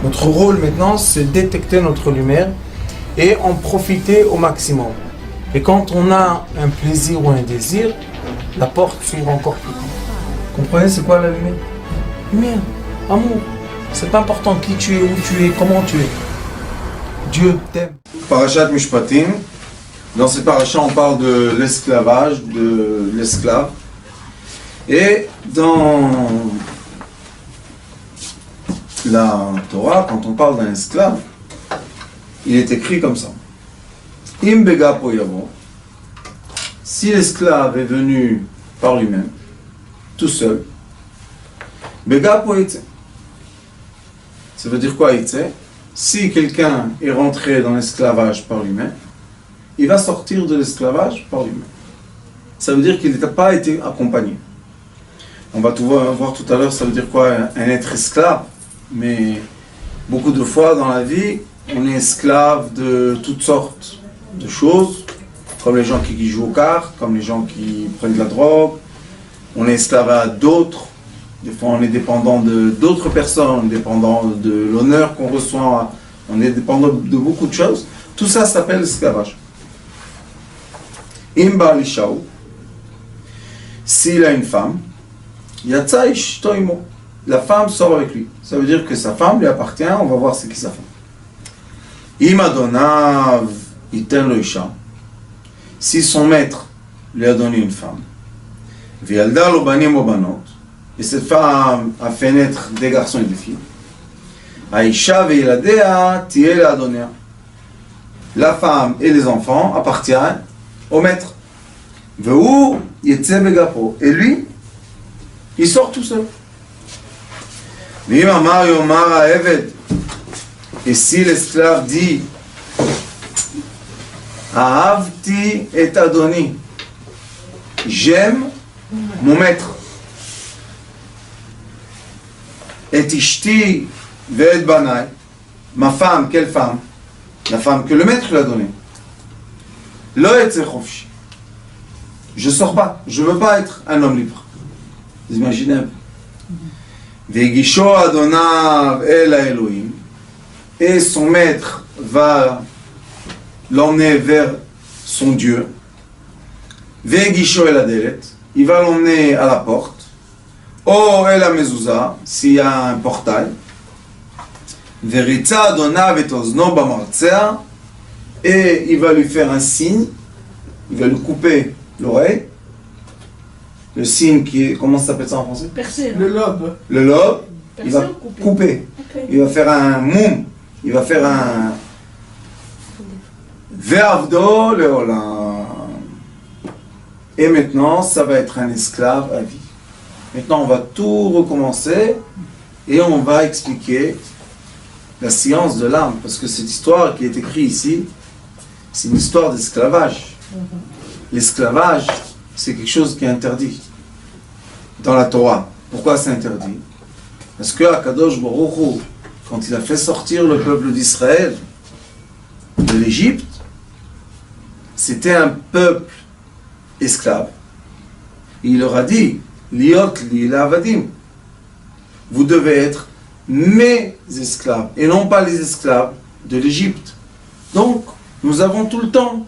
Notre rôle maintenant, c'est détecter notre lumière et en profiter au maximum. Et quand on a un plaisir ou un désir, la porte s'ouvre encore plus grand. Comprenez, c'est quoi la lumière? Lumière, amour. C'est pas important qui tu es, où tu es, comment tu es. Dieu t'aime. Parashat Mishpatim. Dans ces parachats, on parle de l'esclavage, de l'esclave. Et dans la Torah, quand on parle d'un esclave, il est écrit comme ça. Im bega po yavo. Si l'esclave est venu par lui-même, tout seul, bega po yitze. Ça veut dire quoi yitze? Si quelqu'un est rentré dans l'esclavage par lui-même, il va sortir de l'esclavage par lui-même. Ça veut dire qu'il n'a pas été accompagné. On va tout voir tout à l'heure, ça veut dire quoi un être esclave. Mais beaucoup de fois dans la vie, on est esclave de toutes sortes de choses, comme les gens qui jouent aux cartes, comme les gens qui prennent de la drogue. On est esclave à d'autres. Des fois, on est dépendant d'autres personnes, dépendant de l'honneur qu'on reçoit. On est dépendant de beaucoup de choses. Tout ça s'appelle esclavage. Imba Lishaou, s'il a une femme, Yatsa Ishtoimo, la femme sort avec lui. Ça veut dire que sa femme lui appartient, on va voir c'est qui sa femme. Imadonav Iten lo Isha, si son maître lui a donné une femme, Vialda lo banim o banot, et cette femme a fait naître des garçons et des filles, Aisha veiladea tiel adonea, la femme et les enfants appartiennent au maître. Veu yetze begapo, et lui, il sort tout seul. Et si l'esclave dit Ahavti et Adoni, j'aime mon maître. Et Ishti ve'et banai, ma femme, quelle femme? La femme que le maître lui a donnée. Lo etze chofshi. Je sors pas, je veux pas être un homme libre. Vous imaginez un peu. Vegisho Adonav el Elohim, et son maître va l'emmener vers son Dieu. Vegisho el Adelet, il va l'emmener à la porte. O el Mezouza, s'il y a un portail. Veritza Adonav et Ozno Bamartzea, et il va lui faire un signe, il va lui couper l'oreille. Le signe qui est, comment ça s'appelle ça en français? Percé. Le lobe. Le lobe, Percé il va ou coupé? couper. Okay. Il va faire un moum. Il va faire un Ve'avdo leolam. Et maintenant, ça va être un esclave à vie. Maintenant, on va tout recommencer et on va expliquer la science de l'âme. Parce que cette histoire qui est écrite ici, c'est une histoire d'esclavage. L'esclavage, c'est quelque chose qui est interdit dans la Torah. Pourquoi c'est interdit? Parce que Akadosh Baruch Hu, quand il a fait sortir le peuple d'Israël de l'Égypte, c'était un peuple esclave. Et il leur a dit, Liot li lavadim, vous devez être mes esclaves, et non pas les esclaves de l'Égypte. Donc, nous avons tout le temps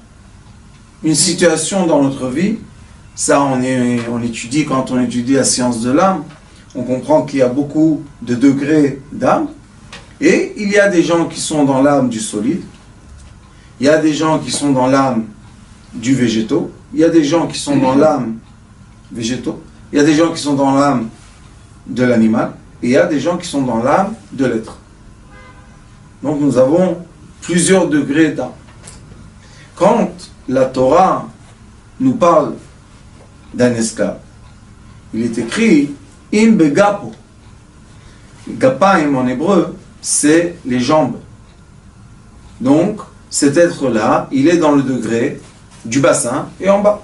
une situation dans notre vie. Ça, on étudie, quand on étudie la science de l'âme, on comprend qu'il y a beaucoup de degrés d'âme, et il y a des gens qui sont dans l'âme du solide, il y a des gens qui sont dans l'âme du végétaux, il y a des gens qui sont dans l'âme végétaux, il y a des gens qui sont dans l'âme de l'animal, et il y a des gens qui sont dans l'âme de l'être. Donc nous avons plusieurs degrés d'âme. Quand la Torah nous parle d'un esclave, il est écrit im begapo. Gapaim en hébreu, c'est les jambes. Donc, cet être-là, il est dans le degré du bassin et en bas.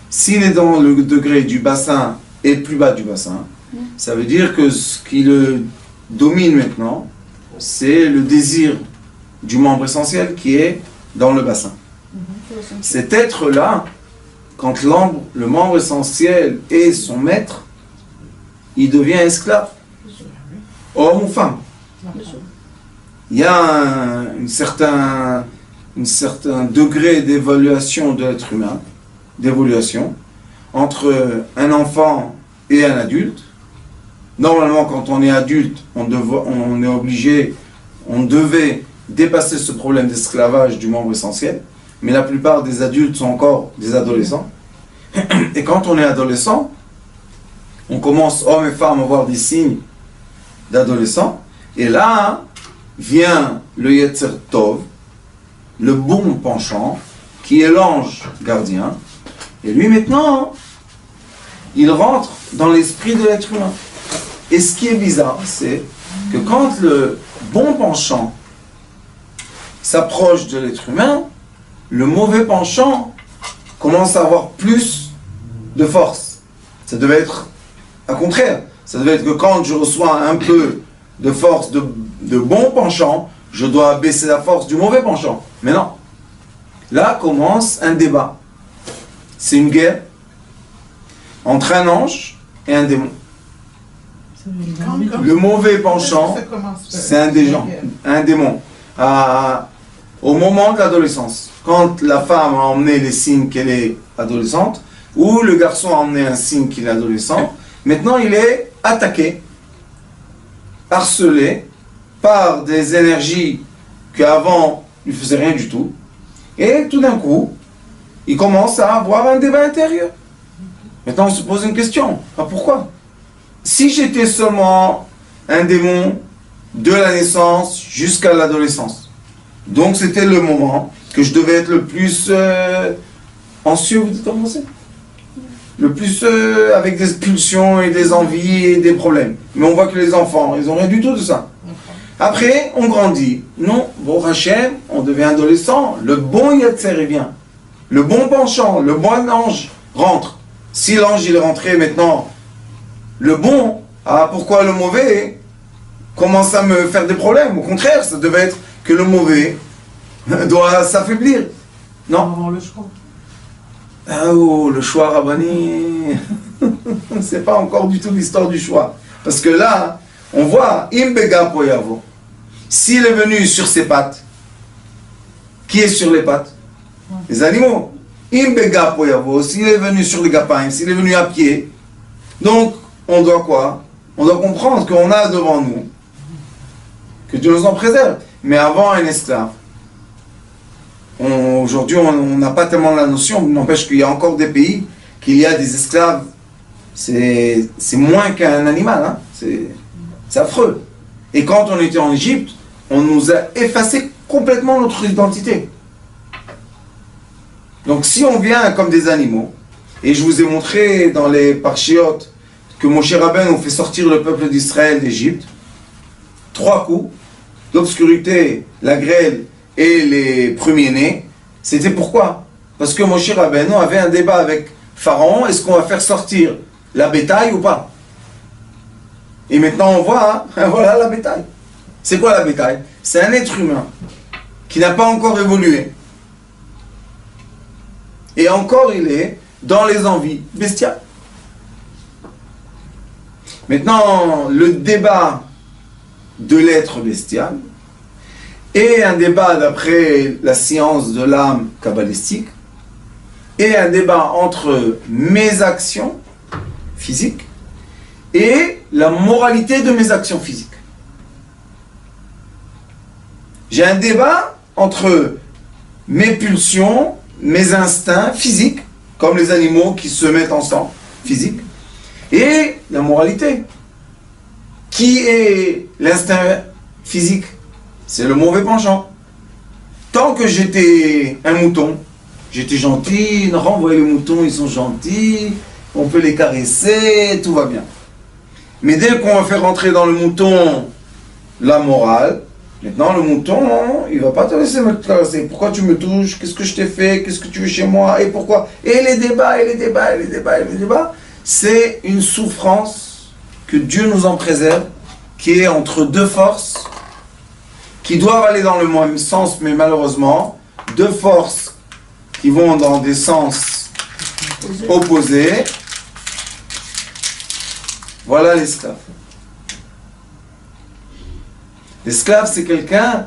S'il est dans le degré du bassin et plus bas du bassin, ça veut dire que ce qui le domine maintenant, c'est le désir du membre essentiel qui est dans le bassin. Cet être-là, quand le membre essentiel est son maître, il devient esclave. Homme ou femme. il y a un certain degré d'évaluation de l'être humain, d'évolution, entre un enfant et un adulte. Normalement, quand on est adulte, on devait dépasser ce problème d'esclavage du membre essentiel, mais la plupart des adultes sont encore des adolescents. Et quand on est adolescent, on commence, hommes et femmes, à voir des signes d'adolescent, et là vient le Yetzer Tov, le bon penchant, qui est l'ange gardien, et lui maintenant, il rentre dans l'esprit de l'être humain. Et ce qui est bizarre, c'est que quand le bon penchant s'approche de l'être humain, le mauvais penchant commence à avoir plus de force. Ça devait être au contraire. Ça devait être que quand je reçois un peu de force de bon penchant, je dois baisser la force du mauvais penchant. Mais non. Là commence un débat. C'est une guerre entre un ange et un démon. Le mauvais penchant, c'est un démon. Au moment de l'adolescence, quand la femme a emmené les signes qu'elle est adolescente, ou le garçon a emmené un signe qu'il est adolescent, maintenant il est attaqué, harcelé par des énergies qu'avant ne lui faisaient rien du tout, et tout d'un coup, il commence à avoir un débat intérieur. Maintenant on se pose une question, pourquoi ? Si j'étais seulement un démon de la naissance jusqu'à l'adolescence, donc c'était le moment que je devais être le plus anxieux, vous dites en français ? Le plus avec des pulsions et des envies et des problèmes. Mais on voit que les enfants, ils n'ont rien du tout de ça. Après, on grandit. Non, bon Hachem, on devient adolescent. Le bon Yetzer, il vient. Le bon penchant, le bon ange rentre. Si l'ange, il est rentré maintenant, le bon, pourquoi le mauvais commence à me faire des problèmes? Au contraire, ça devait être que le mauvais doit s'affaiblir. Non. Avant le choix. Oh, le choix rabbani, c'est pas encore du tout l'histoire du choix. Parce que là, on voit, Imbega Poyavo, s'il est venu sur ses pattes, qui est sur les pattes? Les animaux. Imbega Poyavo, s'il est venu sur les gapins, s'il est venu à pied, donc on doit quoi? On doit comprendre qu'on a devant nous, que Dieu nous en préserve. Mais avant un esclave, aujourd'hui, on n'a pas tellement la notion, n'empêche qu'il y a encore des pays qu'il y a des esclaves, c'est moins qu'un animal, hein. C'est affreux. Et quand on était en Égypte, on nous a effacé complètement notre identité. Donc si on vient comme des animaux, et je vous ai montré dans les parchiotes que Moshe Rabbeinu fait sortir le peuple d'Israël d'Égypte, 3 coups, l'obscurité, la grêle et les premiers-nés, c'était pourquoi? Parce que Moshe Rabbeinu avait un débat avec Pharaon, est-ce qu'on va faire sortir la bétail ou pas? Et maintenant on voit, voilà la bétail. C'est quoi la bétail? C'est un être humain qui n'a pas encore évolué. Et encore il est dans les envies bestiales. Maintenant, le débat de l'être bestial et un débat d'après la science de l'âme kabbalistique, et un débat entre mes actions physiques et la moralité de mes actions physiques. J'ai un débat entre mes pulsions, mes instincts physiques, comme les animaux qui se mettent ensemble, physiques, et la moralité. Qui est l'instinct physique? C'est le mauvais penchant. Tant que j'étais un mouton, j'étais gentil, renvoyer les moutons, ils sont gentils, on peut les caresser, tout va bien. Mais dès qu'on va faire rentrer dans le mouton la morale, maintenant le mouton, il ne va pas te laisser me caresser. Pourquoi tu me touches? Qu'est-ce que je t'ai fait? Qu'est-ce que tu veux chez moi? Et pourquoi? Et les débats, et les débats, et les débats, et les débats. C'est une souffrance que Dieu nous en préserve, qui est entre deux forces, qui doivent aller dans le même sens, mais malheureusement, deux forces qui vont dans des sens opposés. Voilà l'esclave. L'esclave, c'est quelqu'un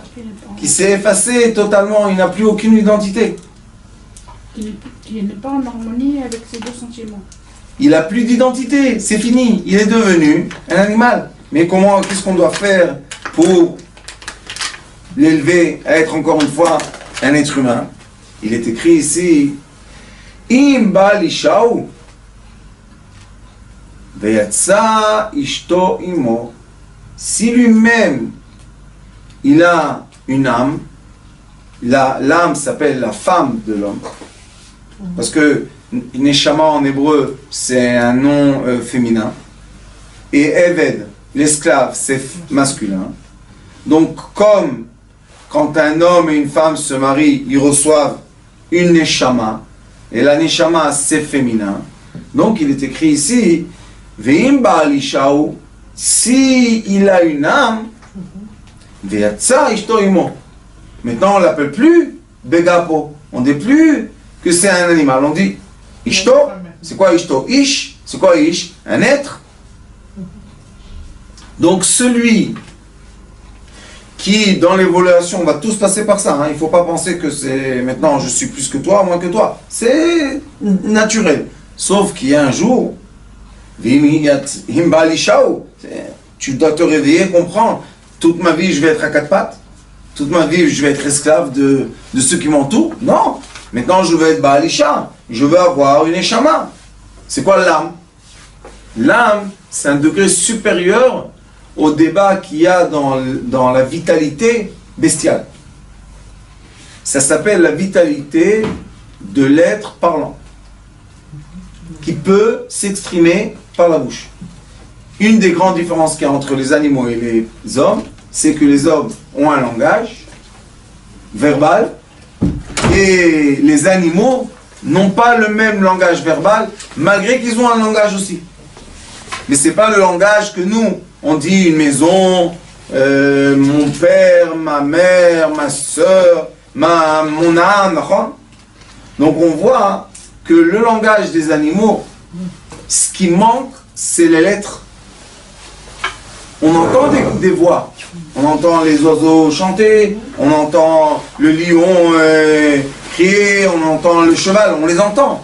qui s'est effacé totalement, il n'a plus aucune identité. Qui n'est pas en harmonie avec ses deux sentiments. Il n'a plus d'identité, c'est fini. Il est devenu un animal. Mais qu'est-ce qu'on doit faire pour l'élever à être encore une fois un être humain? Il est écrit ici, Im Baal Ishaou, Veyatsa Ishto Imo. Si lui-même, il a une âme, l'âme s'appelle la femme de l'homme, parce que Neshama en hébreu, c'est un nom féminin, et Eved, l'esclave, c'est masculin. Donc, comme quand un homme et une femme se marient, ils reçoivent une Neshama, et la Neshama, c'est féminin. Donc, il est écrit ici, Ve'im Baal Ishaou, si il a une âme, Ve'yatsa Ishto Imo. Maintenant, on ne l'appelle plus Begapo. On ne dit plus que c'est un animal. On dit Ishto. C'est quoi Ishto? Ish. C'est quoi Ish? Un être. Donc, celui qui, dans l'évolution, on va tous passer par ça. Hein. Il ne faut pas penser que c'est maintenant je suis plus que toi, moins que toi. C'est naturel. Sauf qu'il y a un jour, tu dois te réveiller, comprendre. Toute ma vie, je vais être à quatre pattes. Toute ma vie, je vais être esclave de ceux qui m'entourent. Non. Maintenant, je veux être Baal Isha. Je veux avoir une Neshama. C'est quoi l'âme? L'âme, c'est un degré supérieur au débat qu'il y a dans la vitalité bestiale. Ça s'appelle la vitalité de l'être parlant, qui peut s'exprimer par la bouche. Une des grandes différences qu'il y a entre les animaux et les hommes, c'est que les hommes ont un langage verbal et les animaux n'ont pas le même langage verbal, malgré qu'ils ont un langage aussi. Mais ce n'est pas le langage que nous, on dit une maison, mon père, ma mère, ma soeur, mon âme. Donc on voit que le langage des animaux, ce qui manque, c'est les lettres. On entend des voix, on entend les oiseaux chanter, on entend le lion crier, on entend le cheval, on les entend.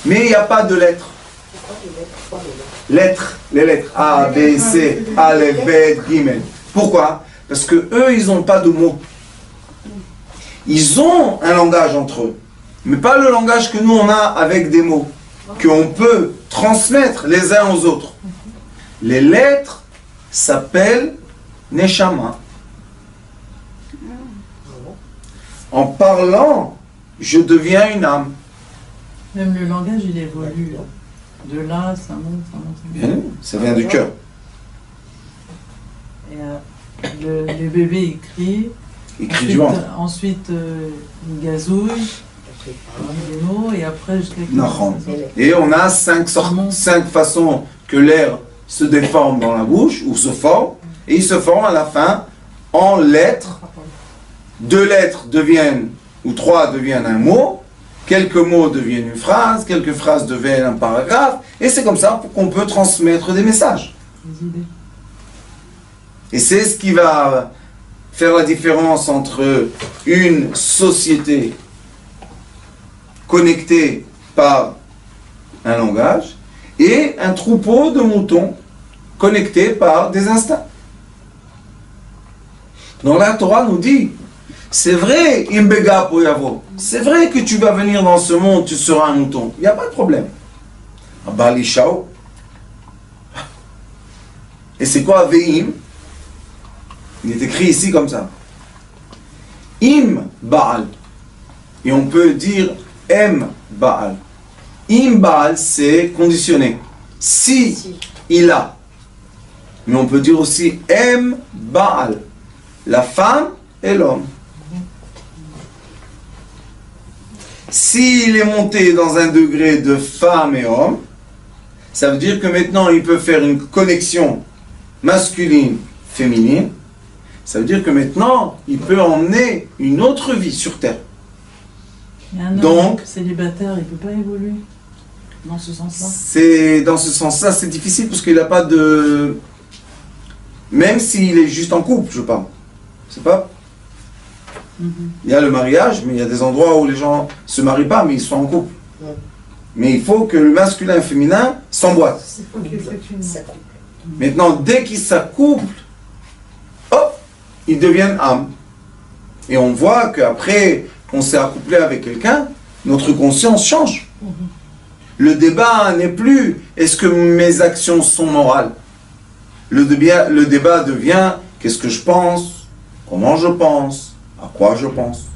Mais il n'y a pas de lettres. Lettres, les lettres A, B, C, Aleph, Bet, Gimel. Pourquoi? Parce que eux, ils n'ont pas de mots. Ils ont un langage entre eux, mais pas le langage que nous on a avec des mots, qu'on peut transmettre les uns aux autres. Les lettres s'appellent Neshama. En parlant, je deviens une âme. Même le langage, il évolue. De là, ça monte, ça monte. Bien, ça vient du cœur. Et le bébé, il crie. Il crie du ventre. Ensuite, il gazouille. Il dit des mots, et après, jusqu'à... Et on a cinq façons que l'air se déforme dans la bouche, ou se forme, et il se forme à la fin en lettres. 2 lettres deviennent, ou 3 deviennent un mot, quelques mots deviennent une phrase, quelques phrases deviennent un paragraphe, et c'est comme ça qu'on peut transmettre des messages. Des idées. Et c'est ce qui va faire la différence entre une société connectée par un langage et un troupeau de moutons connectés par des instincts. Donc la Torah nous dit, c'est vrai, Imbega Poyavo, c'est vrai que tu vas venir dans ce monde, tu seras un mouton. Il n'y a pas de problème. Baal Ishao. Et c'est quoi Ve'im? Il est écrit ici comme ça. Im Baal. Et on peut dire Em Baal. Im Baal, c'est conditionné. Si il a. Mais on peut dire aussi Em Baal. La femme et l'homme. S'il est monté dans un degré de femme et homme, ça veut dire que maintenant il peut faire une connexion masculine-féminine. Ça veut dire que maintenant il peut emmener une autre vie sur Terre. Mais un homme donc célibataire, il ne peut pas évoluer dans ce sens-là. Dans ce sens-là, c'est difficile parce qu'il n'a pas de... Même s'il est juste en couple, je parle. C'est pas. Il y a le mariage, mais il y a des endroits où les gens ne se marient pas, mais ils sont en couple. Mais il faut que le masculin et le féminin s'emboîtent. Maintenant, dès qu'ils s'accouplent, hop, ils deviennent âme. Et on voit qu'après qu'on s'est accouplé avec quelqu'un, notre conscience change. Le débat n'est plus est-ce que mes actions sont morales. Le débat devient qu'est-ce que je pense, comment je pense, à quoi je pense.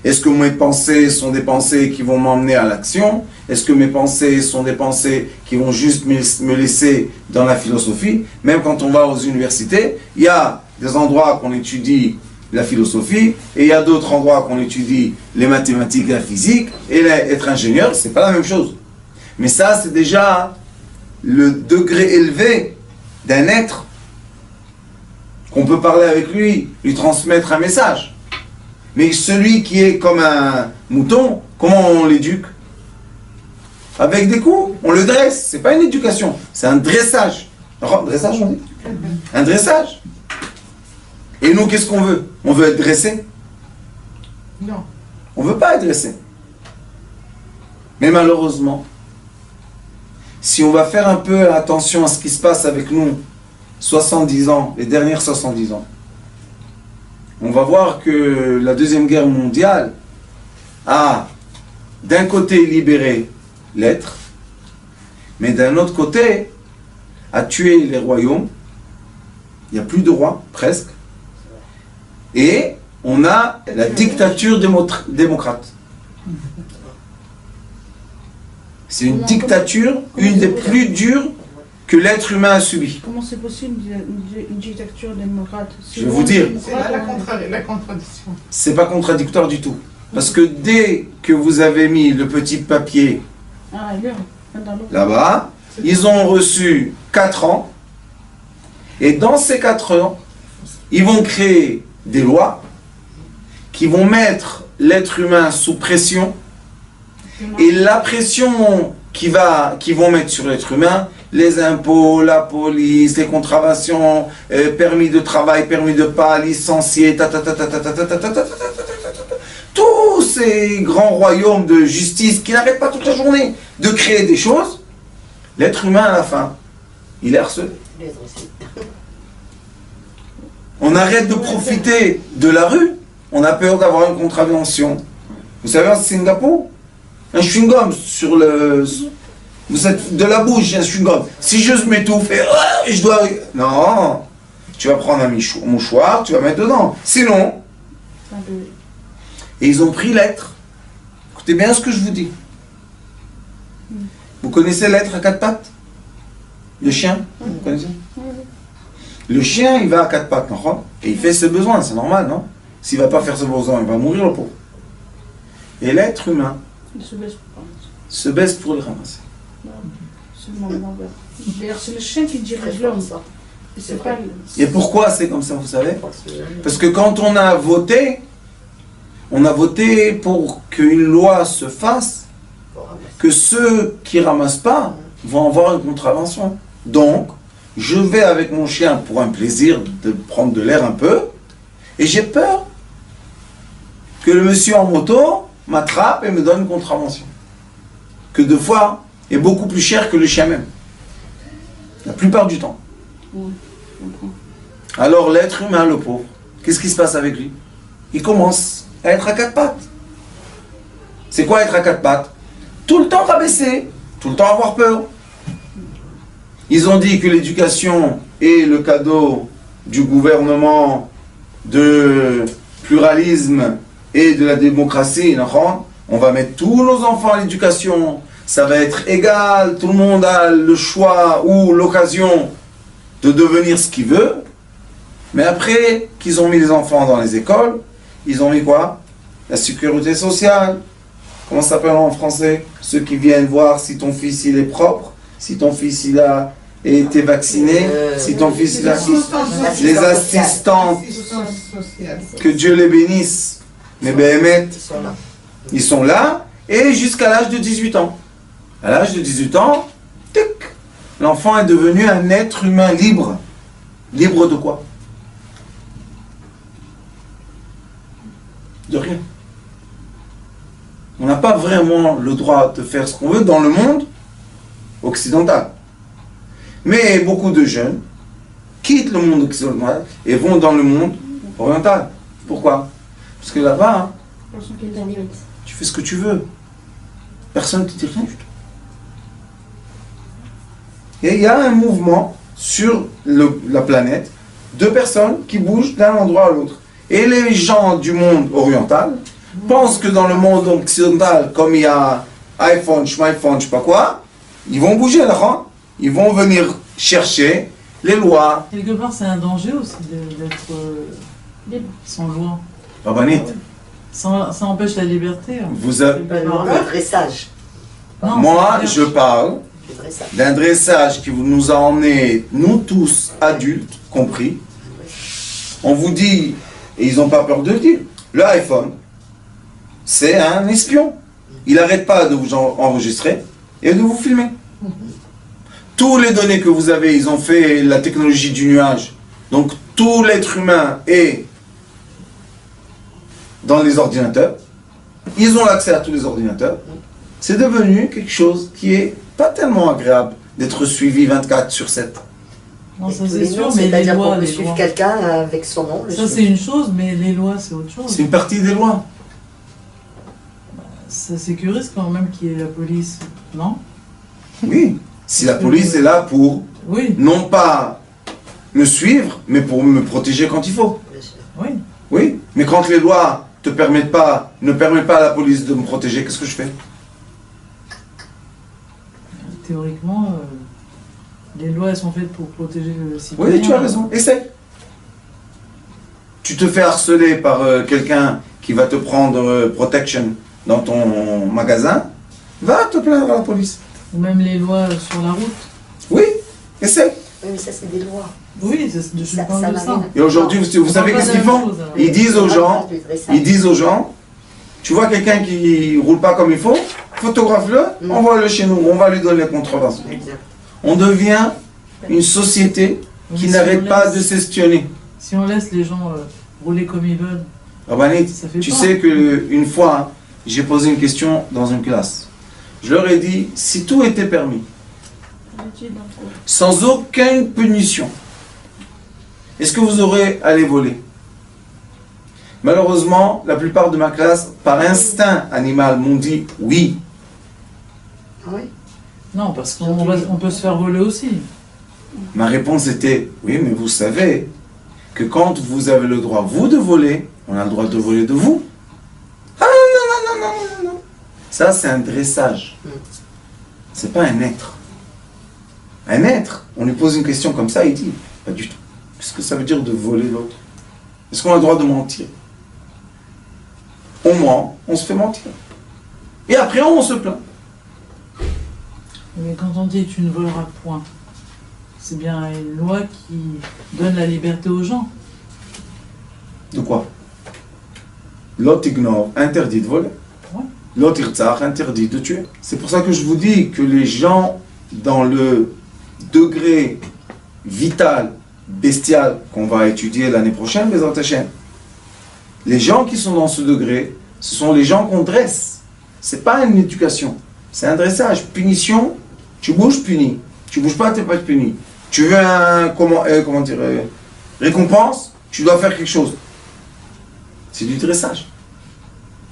Est-ce que mes pensées sont des pensées qui vont m'emmener à l'action? Est-ce que mes pensées sont des pensées qui vont juste me laisser dans la philosophie? Même quand on va aux universités, il y a des endroits qu'on étudie la philosophie et il y a d'autres endroits qu'on étudie les mathématiques, la physique et être ingénieur, c'est pas la même chose. Mais ça, c'est déjà le degré élevé d'un être qu'on peut parler avec lui, lui transmettre un message. Mais celui qui est comme un mouton, comment on l'éduque? Avec des coups, on le dresse. C'est pas une éducation, c'est un dressage. Dressage, on dit? Un dressage. Et nous, qu'est-ce qu'on veut? On veut être dressé? Non. On veut pas être dressé. Mais malheureusement, si on va faire un peu attention à ce qui se passe avec nous, 70 ans, les dernières 70 ans, on va voir que la Deuxième Guerre mondiale a d'un côté libéré l'être, mais d'un autre côté a tué les royaumes. Il n'y a plus de rois, presque. Et on a la dictature démocrate. C'est une dictature, une des plus dures que l'être humain a subi. Comment c'est possible une dictature démocrate? Je vais vous dire. C'est là la contradiction. C'est pas contradictoire du tout. Parce que dès que vous avez mis le petit papier là-bas, ils ont reçu 4 ans. Et dans ces 4 ans, ils vont créer des lois qui vont mettre l'être humain sous pression. Et la pression qu'ils vont mettre sur l'être humain, les impôts, la police, les contraventions, permis de travail, permis de pas, licenciés, tous ces grands royaumes de justice qui n'arrêtent pas toute la journée de créer des choses, l'être humain à la fin, il est harcelé. On arrête de profiter de la rue, on a peur d'avoir une contravention. Vous savez, à Singapour, un chewing-gum sur le... Vous êtes de la bouche, un chewing-gum. Si je m'étouffe et je dois... Non, tu vas prendre un mouchoir, tu vas mettre dedans. Sinon... Et ils ont pris l'être. Écoutez bien ce que je vous dis. Vous connaissez l'être à 4 pattes? Le chien? Vous connaissez? Le chien, il va à 4 pattes, non? Et il fait ses besoins, c'est normal, non? S'il ne va pas faire ses besoins, il va mourir, le pauvre. Et l'être humain se baisse pour le ramasser. C'est le chien qui dirige l'homme. Et pourquoi c'est comme ça, vous savez? Parce que quand on a voté pour qu'une loi se fasse, que ceux qui ne ramassent pas vont avoir une contravention. Donc, je vais avec mon chien pour un plaisir de prendre de l'air un peu, et j'ai peur que le monsieur en moto m'attrape et me donne une contravention. Que 2 fois est beaucoup plus cher que le chien même. La plupart du temps. Alors l'être humain, le pauvre, qu'est-ce qui se passe avec lui? Il commence à être à 4 pattes. C'est quoi être à 4 pattes? Tout le temps rabaisser, tout le temps avoir peur. Ils ont dit que l'éducation est le cadeau du gouvernement de pluralisme et de la démocratie. On va mettre tous nos enfants à l'éducation, ça va être égal, tout le monde a le choix ou l'occasion de devenir ce qu'il veut. Mais après qu'ils ont mis les enfants dans les écoles, ils ont mis quoi? La sécurité sociale. Comment ça s'appelle en français? Ceux qui viennent voir si ton fils il est propre, si ton fils il a été vacciné, si ton fils il a... Les assistantes, que Dieu les bénisse. Mais Béhémet, ils sont là, et jusqu'à l'âge de 18 ans. À l'âge de 18 ans, tic, l'enfant est devenu un être humain libre. Libre de quoi? De rien. On n'a pas vraiment le droit de faire ce qu'on veut dans le monde occidental. Mais beaucoup de jeunes quittent le monde occidental et vont dans le monde oriental. Pourquoi? Parce que là-bas, tu fais ce que tu veux. Personne ne te dit rien du tout. Et il y a un mouvement sur la planète de personnes qui bougent d'un endroit à l'autre. Et les gens du monde oriental pensent que dans le monde occidental, comme il y a iPhone, schm'iPhone, je sais pas quoi, ils vont bouger là, ils vont venir chercher les lois. Quelque part, c'est un danger aussi d'être sans loi. Rabbanit, Ça empêche la liberté. vous avez... Non, le dressage. Non, Moi, c'est je parle Le dressage. d'un dressage qui nous a emmenés, nous tous, adultes, compris. On vous dit, et ils n'ont pas peur de le dire, le iPhone, c'est un espion. Il n'arrête pas de vous enregistrer et de vous filmer. Tous les données que vous avez, ils ont fait la technologie du nuage. Donc, tout l'être humain est dans les ordinateurs. Ils ont l'accès à tous les ordinateurs. C'est devenu quelque chose qui est pas tellement agréable d'être suivi 24/7. Non, ça Et c'est les sûr, noms, mais les c'est-à-dire qu'on lois, peut les suivre lois. quelqu'un avec son nom. Ça c'est une chose, mais les lois c'est autre chose. C'est une partie des lois. Ça sécurise quand même qu'il y ait la police, non? Oui. Si la police est là pour Oui, non pas me suivre, mais pour me protéger quand il faut. oui. Oui. Mais quand les lois ne permettent pas à la police de me protéger, qu'est-ce que je fais? Théoriquement, les lois elles sont faites pour protéger le citoyen. Oui, tu as raison. Essaye. Tu te fais harceler par quelqu'un qui va te prendre protection dans ton magasin, va te plaindre à la police. Ou même les lois sur la route. Oui, essaye. Oui, mais ça, c'est des lois. Oui, je Ça parle de n'a ça. rien. Et aujourd'hui, vous savez parle qu'est-ce pas qu'ils de la même font? chose, alors. Ils disent aux gens, tu vois quelqu'un qui roule pas comme il faut, photographe-le, envoie-le chez nous, on va lui donner les contreventions. Exact. On devient une société qui Mais si n'arrête on pas laisse- de s'estionner. Si on laisse les gens rouler comme ils veulent, Rabbanit, ça fait tu peur. sais qu'une fois, j'ai posé une question dans une classe. Je leur ai dit, si tout était permis, sans aucune punition, est-ce que vous aurez allé voler? Malheureusement, la plupart de ma classe, par instinct animal, m'ont dit oui. Ah oui. non, parce qu'on peut se faire voler aussi. Ma réponse était oui, mais vous savez que quand vous avez le droit, vous, de voler, on a le droit de voler de vous. Ah non, non, non, non, non, non. Ça, c'est un dressage. C'est pas un être. Un être, on lui pose une question comme ça, il dit pas du tout. Qu'est-ce que ça veut dire de voler l'autre? Est-ce qu'on a le droit de mentir? On ment, on se fait mentir. Et après, on se plaint. Mais quand on dit tu ne voleras point, c'est bien une loi qui donne la liberté aux gens. De quoi? L'autre ignore, interdit de voler. Ouais. L'autre irtsar, interdit de tuer. C'est pour ça que je vous dis que les gens dans le degré vital, bestial, qu'on va étudier l'année prochaine, Bezrat Hashem, les gens qui sont dans ce degré, ce sont les gens qu'on dresse. C'est pas une éducation, c'est un dressage. Punition, tu bouges, puni. Tu bouges pas, t'es pas puni. Tu veux récompense, tu dois faire quelque chose. C'est du dressage.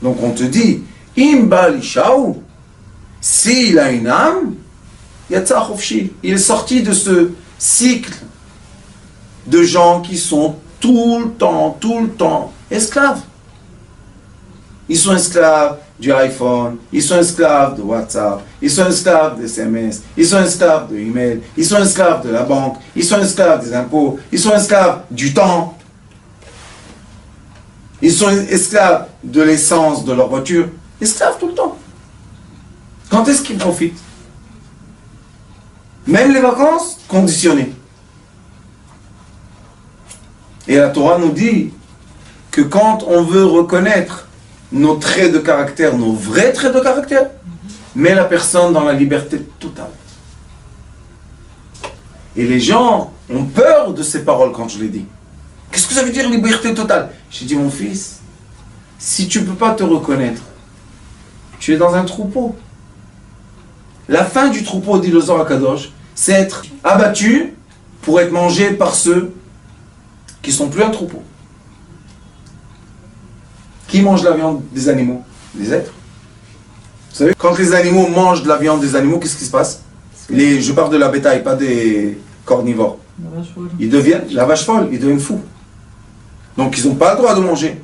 Donc on te dit, Imbal Ishaou, s'il a une âme, Yatsa Khofshi. Il est sorti de ce cycle de gens qui sont tout le temps esclaves. Ils sont esclaves du iPhone, ils sont esclaves de WhatsApp, ils sont esclaves des SMS, ils sont esclaves de email, ils sont esclaves de la banque, ils sont esclaves des impôts, ils sont esclaves du temps. Ils sont esclaves de l'essence de leur voiture, esclaves tout le temps. Quand est-ce qu'ils profitent? Même les vacances, conditionnées. Et la Torah nous dit que quand on veut reconnaître nos traits de caractère, nos vrais traits de caractère, met la personne dans la liberté totale. Et les gens ont peur de ces paroles quand je les dis. Qu'est-ce que ça veut dire liberté totale? J'ai dit, mon fils, si tu ne peux pas te reconnaître, tu es dans un troupeau. La fin du troupeau, dit le Zohar Kadosh, c'est être abattu pour être mangé par ceux qui ne sont plus un troupeau. Qui mange la viande des animaux? Les êtres. Vous savez, quand les animaux mangent de la viande des animaux, qu'est-ce qui se passe? Je parle de la bétail, pas des carnivores. Ils deviennent, la vache folle, ils deviennent fous. Donc ils n'ont pas le droit de manger.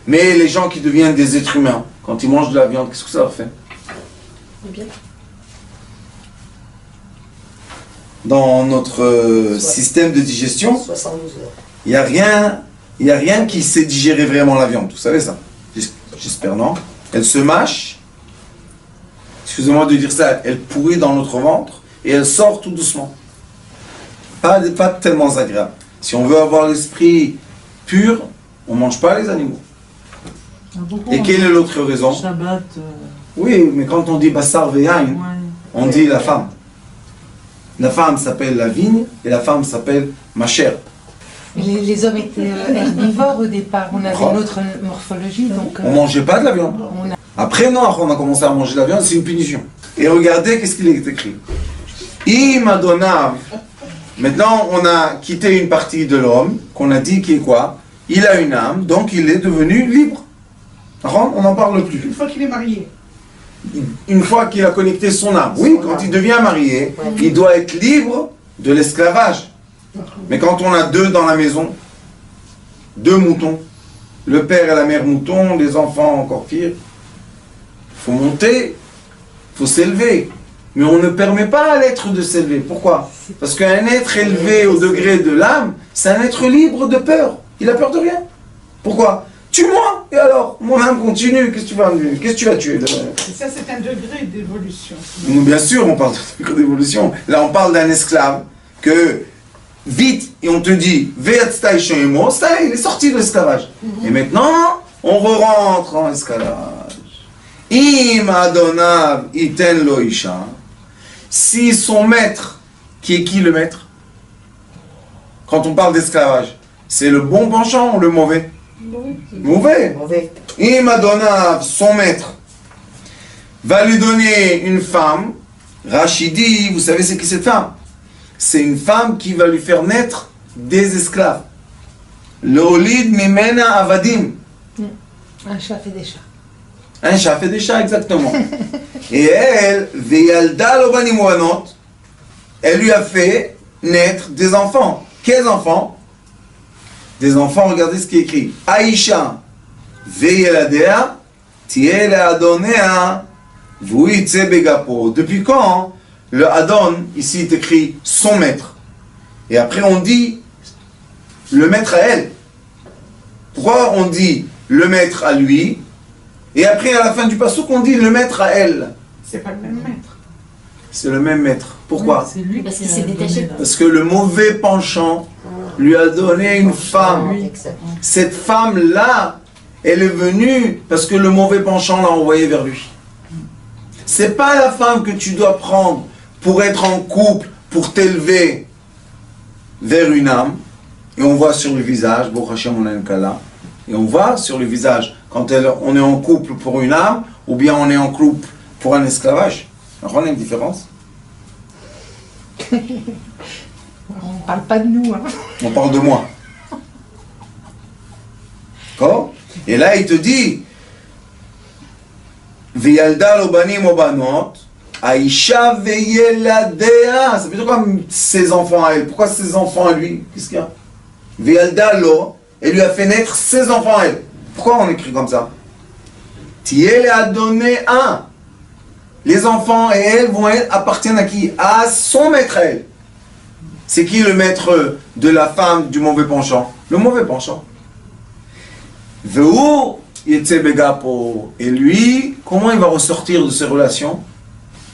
Mais les gens qui deviennent des êtres humains, quand ils mangent de la viande, qu'est-ce que ça leur fait? Bien. Dans notre système de digestion, 72 heures. il n'y a rien qui sait digérer vraiment la viande. Vous savez ça? J'espère, non? Elle se mâche, excusez-moi de dire ça, elle pourrit dans notre ventre et elle sort tout doucement. Pas tellement agréable. Si on veut avoir l'esprit pur, on ne mange pas les animaux. Et quelle est l'autre raison? Shabbat. Oui, mais quand on dit Bassar Veyain, Ouais. on dit la femme. La femme s'appelle la vigne et la femme s'appelle ma chère. Les hommes étaient herbivores au départ, on avait une autre morphologie, donc On ne mangeait pas de la viande. on a... Après, non, après on a commencé à manger de la viande, c'est une punition. Et regardez qu'est-ce qu'il est écrit. Imadonav. Maintenant, on a quitté une partie de l'homme, qu'on a dit qui est quoi? Il a une âme, donc il est devenu libre. On n'en parle plus. Une fois qu'il est marié. Une fois qu'il a connecté son âme. Oui, quand il devient marié, il doit être libre de l'esclavage. Mais quand on a deux dans la maison, deux moutons, le père et la mère mouton, les enfants encore pire, il faut monter, il faut s'élever. Mais on ne permet pas à l'être de s'élever. Pourquoi? Parce qu'un être élevé au degré de l'âme, c'est un être libre de peur. Il a peur de rien. Pourquoi? Tue-moi. Et alors, mon âme continue. Qu'est-ce que tu vas tuer? Et ça, c'est un degré d'évolution. Bien sûr, on parle de degré d'évolution. Là, on parle d'un esclave que vite, et on te dit, Ve'atztai shoemo, ça, il est sorti de l'esclavage. Et maintenant, on re-rentre en esclavage. Im Adonav iten lo isha. Si son maître, qui est qui le maître? Quand on parle d'esclavage, c'est le bon penchant ou le mauvais? Mauvais. Mauvais. Im Adonav, son maître, va lui donner une femme. Rachidi, vous savez c'est qui cette femme? C'est une femme qui va lui faire naître des esclaves. L'olid mimena avadim. Un chat fait des chats. Un chat fait des chats, exactement. Et elle, Veyalda lo banim ubanot, elle lui a fait naître des enfants. Quels enfants? Des enfants, regardez ce qui est écrit. Aïcha, Veyeladea, Tiele Adonea, Vuitse Begapo. Depuis quand le Adon, ici est écrit son maître. Et après on dit le maître à elle. Pourquoi on dit le maître à lui? Et après à la fin du passouk on dit le maître à elle. C'est pas le même maître. C'est le même maître. Pourquoi? Oui, c'est lui Parce qui qu'il a s'est détaché. donné la- Parce que le mauvais penchant lui a donné une femme. Exact. Cette femme-là, elle est venue parce que le mauvais penchant l'a envoyée vers lui. C'est pas la femme que tu dois prendre pour être en couple, pour t'élever vers une âme. Et on voit sur le visage, Baruch Hashem, on a un kala, et on voit sur le visage quand on est en couple pour une âme ou bien on est en couple pour un esclavage. Alors on a une différence. On parle pas de nous, hein. On parle de moi. D'accord? Et là, il te dit Veyalda lo banim o banot, Aïcha veyeladea. Ça veut dire quoi ses enfants à elle? Pourquoi ses enfants à lui? Qu'est-ce qu'il y a? Veyalda lo, elle lui a fait naître ses enfants à elle. Pourquoi on écrit comme ça? Tiel a donné un. Les enfants et elle appartiennent à qui? À son maître à elle. C'est qui le maître de la femme du mauvais penchant? Le mauvais penchant. Veu yetse begapo. Et lui, comment il va ressortir de ces relations?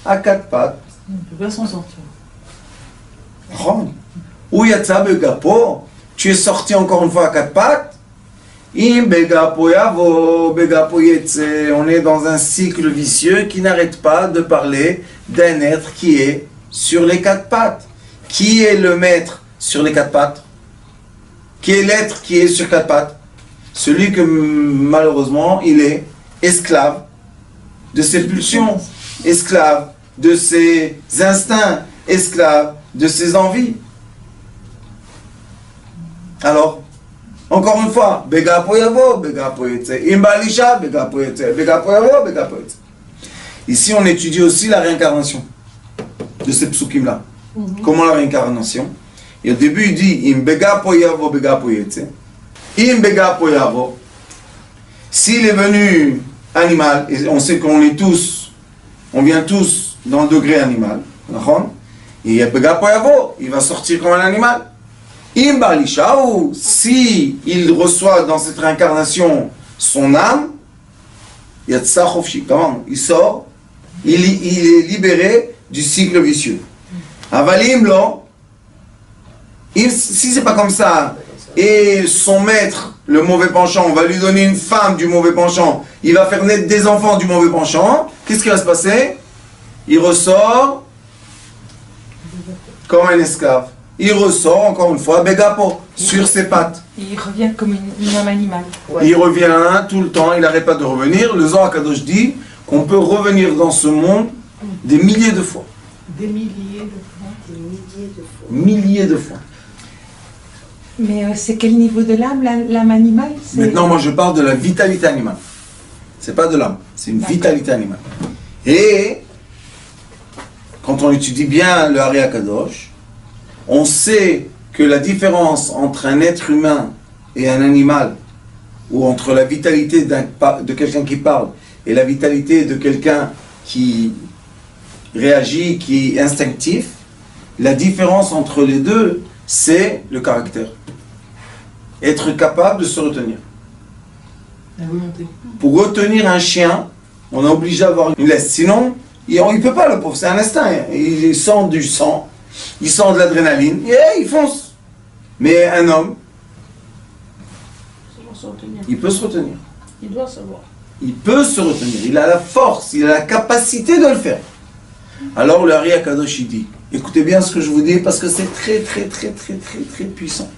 À quatre pattes. Il ne peut pas s'en sortir. Ou yatsa begapo. Tu es sorti encore une fois à quatre pattes. Im begapo yavo, begapo yetse. On est dans un cycle vicieux qui n'arrête pas de parler d'un être qui est sur les quatre pattes. Qui est le maître sur les quatre pattes? Qui est l'être qui est sur quatre pattes? celui que malheureusement il est esclave de ses pulsions, esclave de ses instincts, esclave de ses envies. Alors, encore une fois, Bega Poyavo, Bega Poyetse, Imbalisha, Bega Poyetse, Bega Poyavo, Bega Poyetse. Ici, on étudie aussi la réincarnation de ces psukim-là. Comment la réincarnation? Et au début, il dit Imbega Poyavo, Bega Poyetse. Imbega Poyavo. S'il est venu animal, et on sait qu'on est tous, on vient tous dans le degré animal, et Bega Poyavo, il va sortir comme un animal. Imbalishao, si il reçoit dans cette réincarnation son âme, Yatsa Khofshi, comment il sort, il est libéré du cycle vicieux. Avalim lo, si c'est pas comme ça, et son maître, le mauvais penchant, on va lui donner une femme du mauvais penchant, il va faire naître des enfants du mauvais penchant, qu'est-ce qui va se passer? Il ressort comme un esclave. Il ressort encore une fois, Begapo, sur ses pattes. Il revient comme une âme animale. Ouais. Il revient tout le temps, il n'arrête pas de revenir. Le Zohar Kadosh dit qu'on peut revenir dans ce monde des milliers de fois. Des milliers de fois. Des milliers de fois. Milliers de fois. Mais c'est quel niveau de l'âme, l'âme animale? Maintenant, moi je parle de la vitalité animale. C'est pas de l'âme, c'est une vitalité animale. Et quand on étudie bien le Hari Kadosh, on sait que la différence entre un être humain et un animal, ou entre la vitalité de quelqu'un qui parle et la vitalité de quelqu'un qui réagit, qui est instinctif, la différence entre les deux, c'est le caractère. Être capable de se retenir. La volonté. Pour retenir un chien, on est obligé d'avoir une laisse. Sinon, il ne peut pas, le pauvre, c'est un instinct. Il sent du sang, il sent de l'adrénaline, et il fonce. Mais un homme, Ça va se retenir. il peut se retenir. Il doit savoir. Il peut se retenir. Il a la force, il a la capacité de le faire. Alors le Hari Kadosh il dit, écoutez bien ce que je vous dis parce que c'est très très très très très très puissant.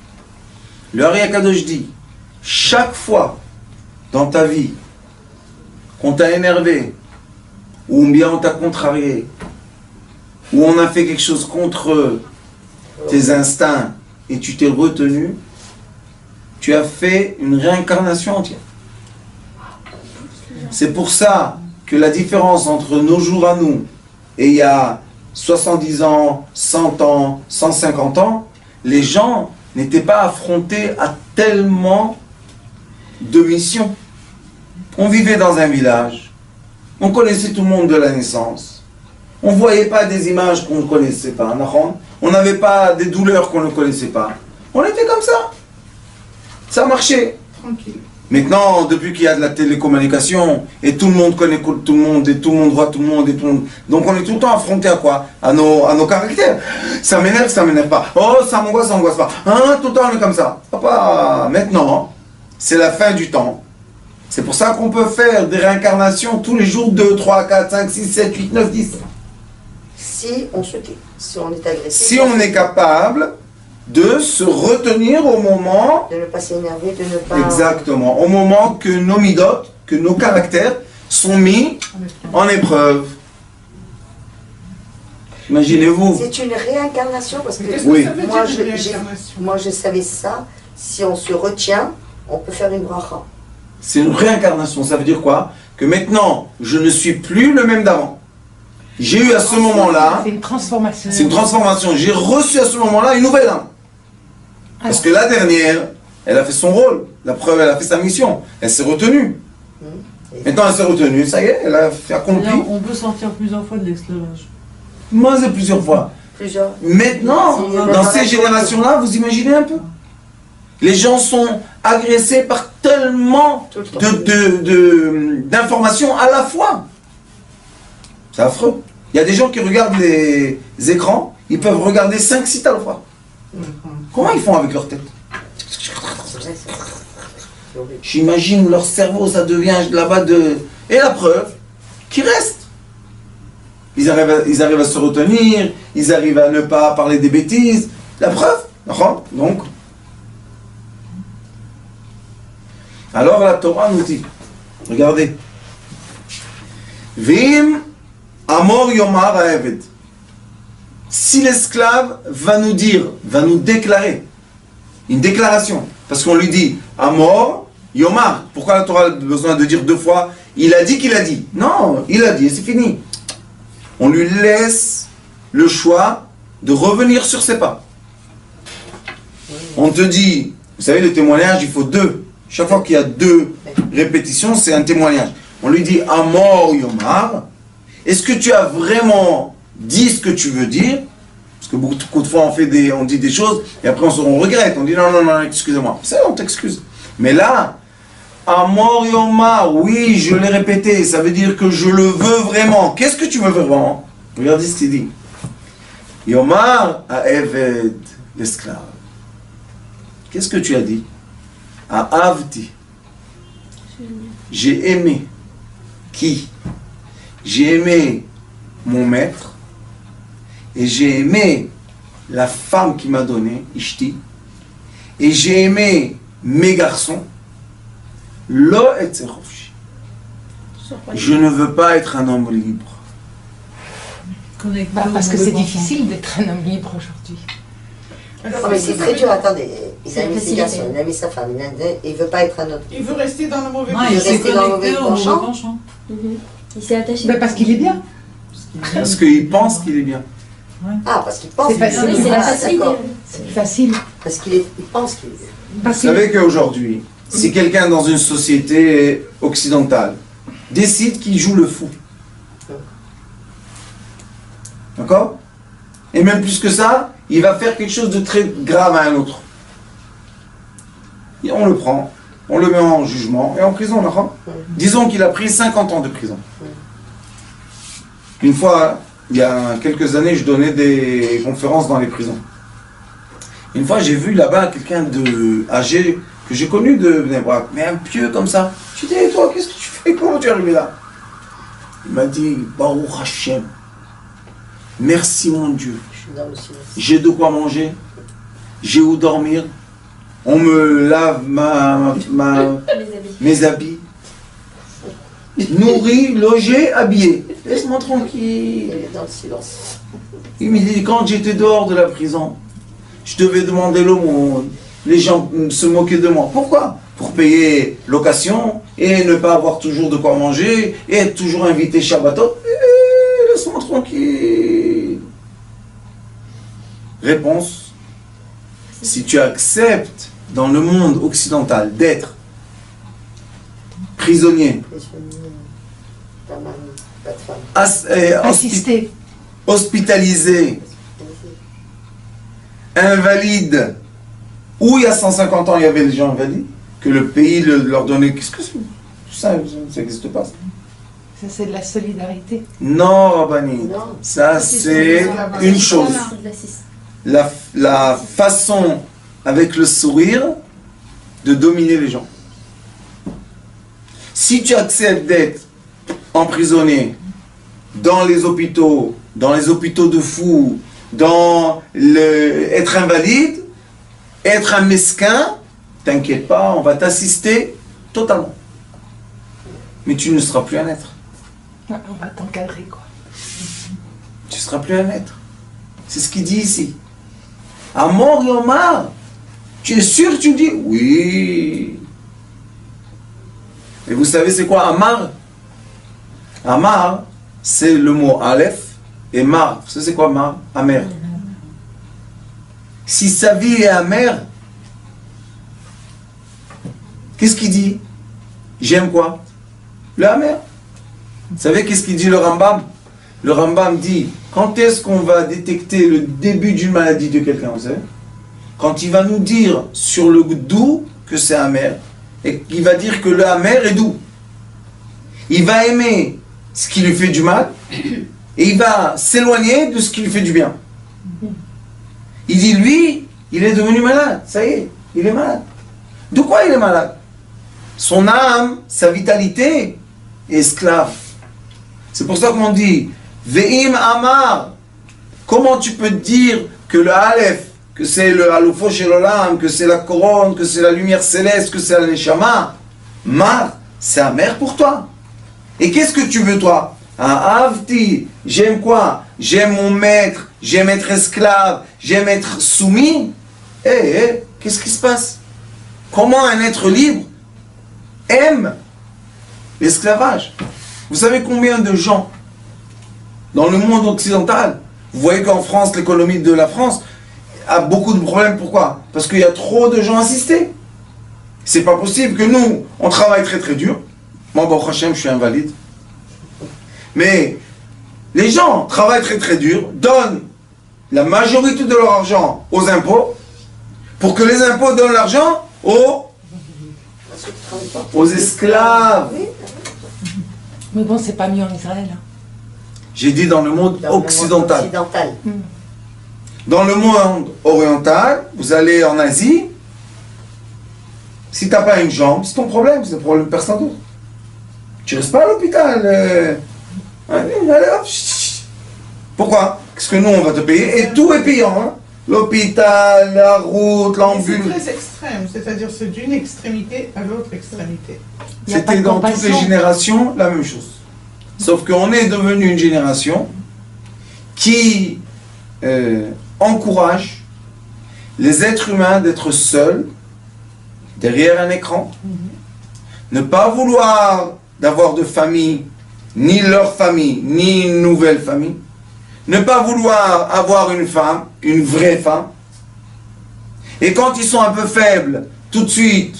Le Hari Kadosh dit, chaque fois dans ta vie qu'on t'a énervé, ou bien on t'a contrarié, ou on a fait quelque chose contre tes instincts et tu t'es retenu, tu as fait une réincarnation entière. C'est pour ça que la différence entre nos jours à nous et il y a 70 ans, 100 ans, 150 ans, les gens n'étaient pas affrontés à tellement de missions. On vivait dans un village, on connaissait tout le monde de la naissance, on ne voyait pas des images qu'on ne connaissait pas, on n'avait pas des douleurs qu'on ne connaissait pas. On était comme ça. Ça marchait. Tranquille. Maintenant, depuis qu'il y a de la télécommunication, et tout le monde connaît tout le monde, et tout le monde voit tout le monde, et tout le monde... Donc on est tout le temps affronté à quoi? À nos caractères. Ça m'énerve pas. Oh, ça m'angoisse pas. Hein, tout le temps on est comme ça. Papa, maintenant, c'est la fin du temps. C'est pour ça qu'on peut faire des réincarnations tous les jours, 2, 3, 4, 5, 6, 7, 8, 9, 10. Si on se tait, si on est agressif. Si on est capable de se retenir au moment... De ne pas s'énerver, de ne pas... Exactement. Au moment que nos midotes, que nos caractères sont mis en épreuve. Imaginez-vous. C'est une réincarnation parce que Qu'est-ce Oui. que ça veut moi, dire je, une j'ai- réincarnation? moi je savais ça. Si on se retient, on peut faire une bracha. C'est une réincarnation. Ça veut dire quoi? Que maintenant, je ne suis plus le même d'avant. J'ai eu à ce moment-là, C'est une transformation. c'est une transformation. J'ai reçu à ce moment-là une nouvelle âme. Parce que la dernière, elle a fait son rôle. La preuve, elle a fait sa mission. Elle s'est retenue. Maintenant, elle s'est retenue. Ça y est, elle a fait accompli. Là, on peut sortir plusieurs fois de l'esclavage. Moins et plusieurs fois. Plusieurs. Maintenant, Si, dans ces générations-là, vous imaginez un peu? Les gens sont agressés par tellement Tout le temps. d'informations à la fois. C'est affreux. Il y a des gens qui regardent les écrans, ils peuvent regarder 5 sites à la fois. Comment ils font avec leur tête? C'est vrai, c'est horrible. J'imagine leur cerveau, ça devient là-bas de... Et la preuve, qui reste. Ils arrivent à se retenir, ils arrivent à ne pas parler des bêtises. La preuve, d'accord? Donc, Alors la Torah nous dit, regardez, Vim Amor Yomar Ha'eved. Si l'esclave va nous dire, va nous déclarer, une déclaration, parce qu'on lui dit Amor Yomar. Pourquoi la Torah a besoin de dire 2 fois il a dit qu'il a dit? Non, il a dit, c'est fini. On lui laisse le choix de revenir sur ses pas. On te dit, vous savez, le témoignage, il faut 2. Chaque fois qu'il y a 2 répétitions, c'est un témoignage. On lui dit Amor Yomar. Est-ce que tu as vraiment dit ce que tu veux dire? Parce que beaucoup de fois on dit des choses et après on regrette. On dit non, excusez-moi. Ça, on t'excuse. Mais là, Amor Yomar, oui, je l'ai répété. Ça veut dire que je le veux vraiment. Qu'est-ce que tu veux vraiment? Regardez ce qu'il dit. Yomar Ha'eved, l'esclave. Qu'est-ce que tu as dit? Avti. J'ai aimé. Qui? J'ai aimé mon maître et j'ai aimé la femme qui m'a donné, Ishti, et j'ai aimé mes garçons. Lo etze chofshi. Je ne veux pas être un homme libre. Parce que c'est difficile d'être un homme libre aujourd'hui. Oh, mais c'est très dur, attendez. Il a mis ses garçons, il a mis sa femme, il ne veut pas être un homme. Il veut rester dans le mauvais Non, il il veut s'est rester dans le mauvais connecté au mauvais penchant. penchant. Il s'est attaché. Parce qu'il est bien. Parce qu'il pense qu'il est bien. Ah, parce qu'il pense C'est qu'il est facile. Oui, c'est la Ah, facilité. d'accord. C'est facile. Parce qu'il pense qu'il est bien. Parce Vous savez qu'aujourd'hui, si quelqu'un dans une société occidentale décide qu'il joue le fou, d'accord? Et même plus que ça, il va faire quelque chose de très grave à un autre. Et on le prend, on le met en jugement et en prison, d'accord? Disons qu'il a pris 50 ans de prison. Une fois, il y a quelques années, je donnais des conférences dans les prisons. Une fois, j'ai vu là-bas quelqu'un de âgé que j'ai connu de Bnei Brak, mais un pieux comme ça. Je lui ai dit, toi, qu'est-ce que tu fais? Comment tu es arrivé là? Il m'a dit, Baruch Hashem, merci mon Dieu. Je suis dans le silence. J'ai de quoi manger, j'ai où dormir, on me lave mes habits, nourri, logé, habillé. Laisse-moi tranquille. Il est dans le silence. Il me dit, quand j'étais dehors de la prison, je devais demander l'aumône. Les gens se moquaient de moi. Pourquoi? Pour payer location et ne pas avoir toujours de quoi manger et être toujours invité Shabbatot. Laisse-moi tranquille. Réponse. Si tu acceptes dans le monde occidental d'être prisonnier, Pas mari, pas de femme. Assister. hospitalisé, invalide, où il y a 150 ans il y avait des gens invalides, que le pays leur donnait. Qu'est-ce que c'est? Ça n'existe pas. Ça, c'est de la solidarité. Non, Rabbani, Non. ça c'est une chose. La façon avec le sourire de dominer les gens. Si tu acceptes d'être emprisonné dans les hôpitaux de fous, être invalide, être un mesquin, t'inquiète pas, on va t'assister totalement. Mais tu ne seras plus un être. On va t'encadrer, quoi. Tu ne seras plus un être. C'est ce qu'il dit ici. Amor Yomar, tu es sûr, tu dis oui. Et vous savez c'est quoi Amar? Amar, c'est le mot Aleph et Mar. Vous savez c'est quoi Mar? Amer. Si sa vie est amère, qu'est-ce qu'il dit? J'aime quoi? Le amer. Vous savez qu'est-ce qu'il dit le Rambam? Le Rambam dit, quand est-ce qu'on va détecter le début d'une maladie de quelqu'un, vous savez? Quand il va nous dire sur le doux que c'est amer, et qu'il va dire que le amer est doux. Il va aimer ce qui lui fait du mal, et il va s'éloigner de ce qui lui fait du bien. Il dit, lui, il est devenu malade, ça y est, il est malade. De quoi il est malade? Son âme, sa vitalité est esclave. C'est pour ça qu'on dit, Ve'im Amar, comment tu peux dire que le Aleph, que c'est le Halufo Shel Olam, que c'est la couronne, que c'est la lumière céleste, que c'est la Neshama, Mar, c'est amer pour toi. Et qu'est-ce que tu veux toi? Un avti, j'aime quoi? J'aime mon maître, j'aime être esclave, j'aime être soumis. Qu'est-ce qui se passe? Comment un être libre aime l'esclavage? Vous savez combien de gens dans le monde occidental, vous voyez qu'en France, l'économie de la France a beaucoup de problèmes. Pourquoi? Parce qu'il y a trop de gens assistés. C'est pas possible que nous, on travaille très très dur. Moi, Baruch Hashem, je suis invalide. Mais les gens travaillent très très dur, donnent la majorité de leur argent aux impôts, pour que les impôts donnent l'argent aux esclaves. Mais bon, c'est pas mieux en Israël. Hein. J'ai dit dans le monde occidental. occidental. Dans le monde oriental, vous allez en Asie, si tu n'as pas une jambe, c'est ton problème, c'est le problème de personne d'autre. Tu restes pas à l'hôpital. Allez, hop. Pourquoi? Parce que nous, on va te payer, et tout est payant. Hein? L'hôpital, la route, C'est l'ambulance. très extrême, c'est-à-dire c'est d'une extrémité à l'autre extrémité. Il y a pas C'était de dans toutes les compassion. générations la même chose. Sauf qu'on est devenu une génération qui encourage les êtres humains d'être seuls derrière un écran, ne pas vouloir d'avoir de famille, ni leur famille, ni une nouvelle famille, ne pas vouloir avoir une femme, une vraie femme, et quand ils sont un peu faibles, tout de suite,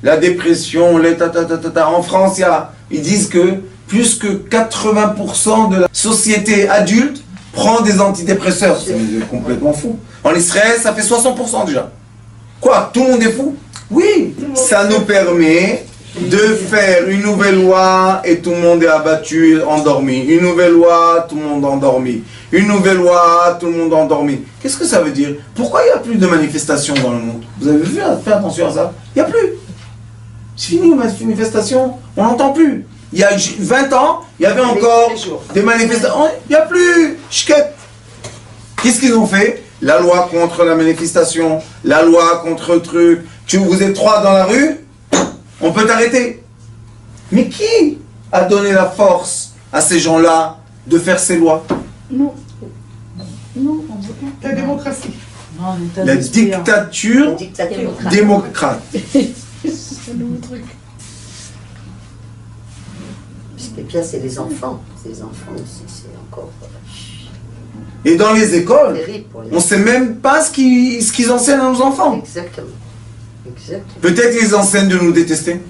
la dépression, les ta. En France, ils disent que plus que 80% de la société adulte prend des antidépresseurs. C'est complètement fou. En Israël, ça fait 60% déjà. Quoi? Tout le monde est fou? Oui, ça nous permet de faire une nouvelle loi et tout le monde est abattu, endormi. Une nouvelle loi, tout le monde endormi. Une nouvelle loi, tout le monde endormi. Qu'est-ce que ça veut dire? Pourquoi il n'y a plus de manifestations dans le monde? Vous avez vu? Faites attention à ça. Il n'y a plus. C'est fini les manifestations. On n'entend plus. Il y a 20 ans, il y avait encore des manifestations. Il n'y a plus. Ch'ket. Qu'est-ce qu'ils ont fait? La loi contre la manifestation, la loi contre le truc. Vous êtes 3 dans la rue, on peut t'arrêter. Mais qui a donné la force à ces gens-là de faire ces lois? Nous, on veut pas. La démocratie. Non, l'état La d'esprit, hein. dictature Dictature. démocrate. C'est un nouveau truc. Et puis là, c'est les enfants. C'est les enfants aussi, c'est encore Et dans les écoles, terrible pour les on ne sait même pas ce qu'ils enseignent à nos enfants. Exactement. Exactement. Peut-être qu'ils enseignent de nous détester.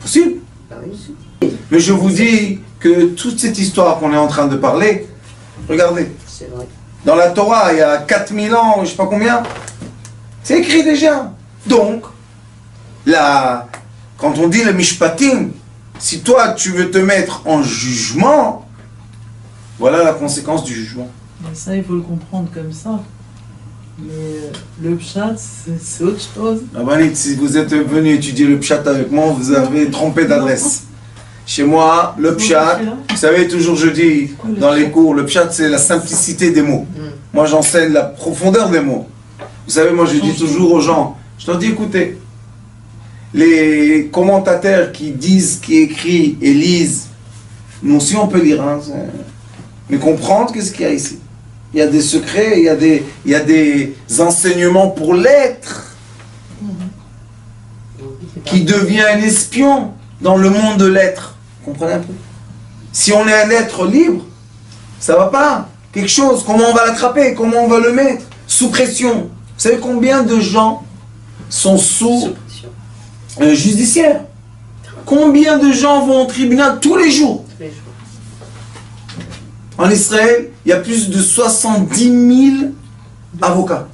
Possible. Ah oui, Mais je vous dis que toute cette histoire qu'on est en train de parler, regardez, c'est vrai. dans la Torah, il y a 4000 ans, je ne sais pas combien, c'est écrit déjà. Donc, quand on dit le mishpatim, si toi tu veux te mettre en jugement, voilà la conséquence du jugement. Mais ça, il faut le comprendre comme ça. Mais le pshat, c'est autre chose. Abanit, si vous êtes venu étudier le pshat avec moi, vous avez trompé d'adresse. Chez moi, le pshat, vous savez, toujours je dis dans les cours, le pshat c'est la simplicité des mots. Moi j'enseigne la profondeur des mots. Vous savez, moi je dis toujours aux gens, je leur dis écoutez, les commentateurs qui disent, qui écrivent et lisent, nous aussi on peut lire, hein, mais comprendre qu'est-ce qu'il y a ici. Il y a des secrets, il y a des enseignements pour l'être qui devient un espion dans le monde de l'être. Vous comprenez un peu? Si on est un être libre, ça va pas. Quelque chose, comment on va l'attraper? Comment on va le mettre? Sous pression. Vous savez combien de gens sont sous judiciaire? Combien de gens vont au tribunal tous les jours? Tous les jours. En Israël, il y a plus de 70 000 avocats.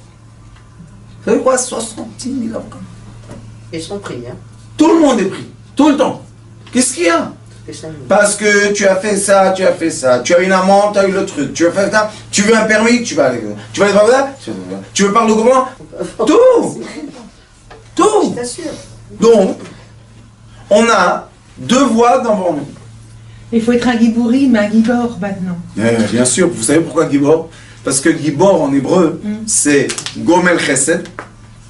Vous savez quoi? 70 000 avocats. Ils sont pris, hein. Tout le monde est pris. Tout le temps. Qu'est-ce qu'il y a? Les 5 000. Parce que tu as fait ça, tu as fait ça. Tu as une amende, tu as eu le truc. Tu as fait ça. Tu veux un permis, tu vas aller. Tu vas aller là. Tu veux parler au gouvernement? Tout. Je Tout. t'assure. Donc, on a 2 voies devant nous. Il faut être un Gibouri, mais un Gibor maintenant. Bien sûr, vous savez pourquoi Gibor? Parce que Gibor en hébreu, c'est Gomel Chesed,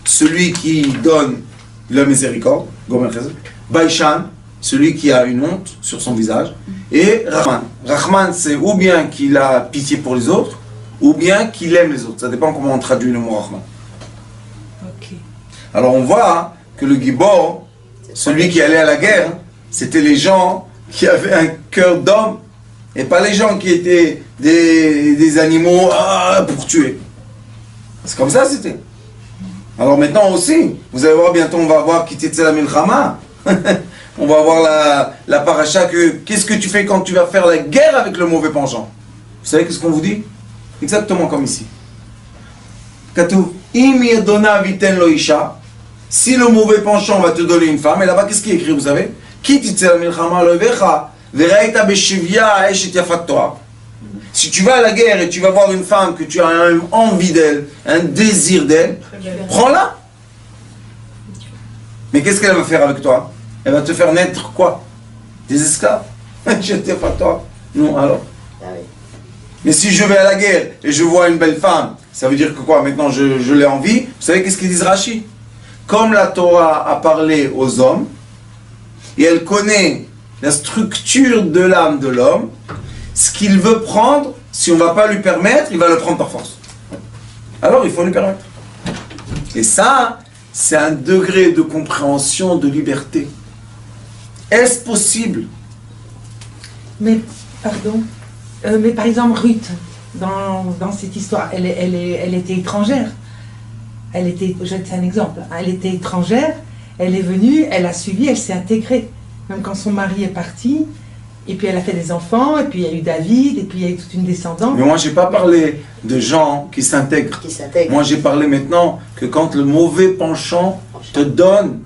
celui qui donne la miséricorde, Gomer Chesed. Baishan, celui qui a une honte sur son visage. Et Rahman. Rahman, c'est ou bien qu'il a pitié pour les autres, ou bien qu'il aime les autres. Ça dépend comment on traduit le mot Rahman. Ok. Alors on voit que le Gibor, celui qui allait à la guerre, c'était les gens qui avaient un cœur d'homme, et pas les gens qui étaient des animaux pour tuer. C'est comme ça c'était. Alors maintenant aussi, vous allez voir bientôt, on va voir Kitetse la Milchama. On va voir la paracha que qu'est-ce que tu fais quand tu vas faire la guerre avec le mauvais penchant. Vous savez qu'est-ce qu'on vous dit? Exactement comme ici. Katou, im yedona viten lo isha. Si le mauvais penchant va te donner une femme, et là-bas qu'est-ce qui est écrit, vous savez? Kitetse la Milchama levecha veraita beshivya eshet yafat Torah. Si tu vas à la guerre et tu vas voir une femme que tu as envie d'elle, un désir d'elle, prends-la. Mais qu'est-ce qu'elle va faire avec toi? Elle va te faire naître quoi? Des esclaves? J'étais pas toi. Non, alors? Ah oui. Mais si je vais à la guerre et je vois une belle femme, ça veut dire que quoi? Maintenant je l'ai envie. Vous savez qu'est-ce qu'ils disent Rashi? Comme la Torah a parlé aux hommes, et elle connaît la structure de l'âme de l'homme, ce qu'il veut prendre, si on ne va pas lui permettre, il va le prendre par force. Alors il faut lui permettre. Et ça, c'est un degré de compréhension de liberté. Est-ce possible? Mais, pardon, mais par exemple, Ruth, dans cette histoire, elle était étrangère. C'est un exemple, elle était étrangère, elle est venue, elle a suivi, elle s'est intégrée. Même quand son mari est parti, et puis elle a fait des enfants, et puis il y a eu David, et puis il y a eu toute une descendance. Mais moi, je n'ai pas parlé de gens qui s'intègrent. Moi, j'ai parlé maintenant que quand le mauvais penchant te donne...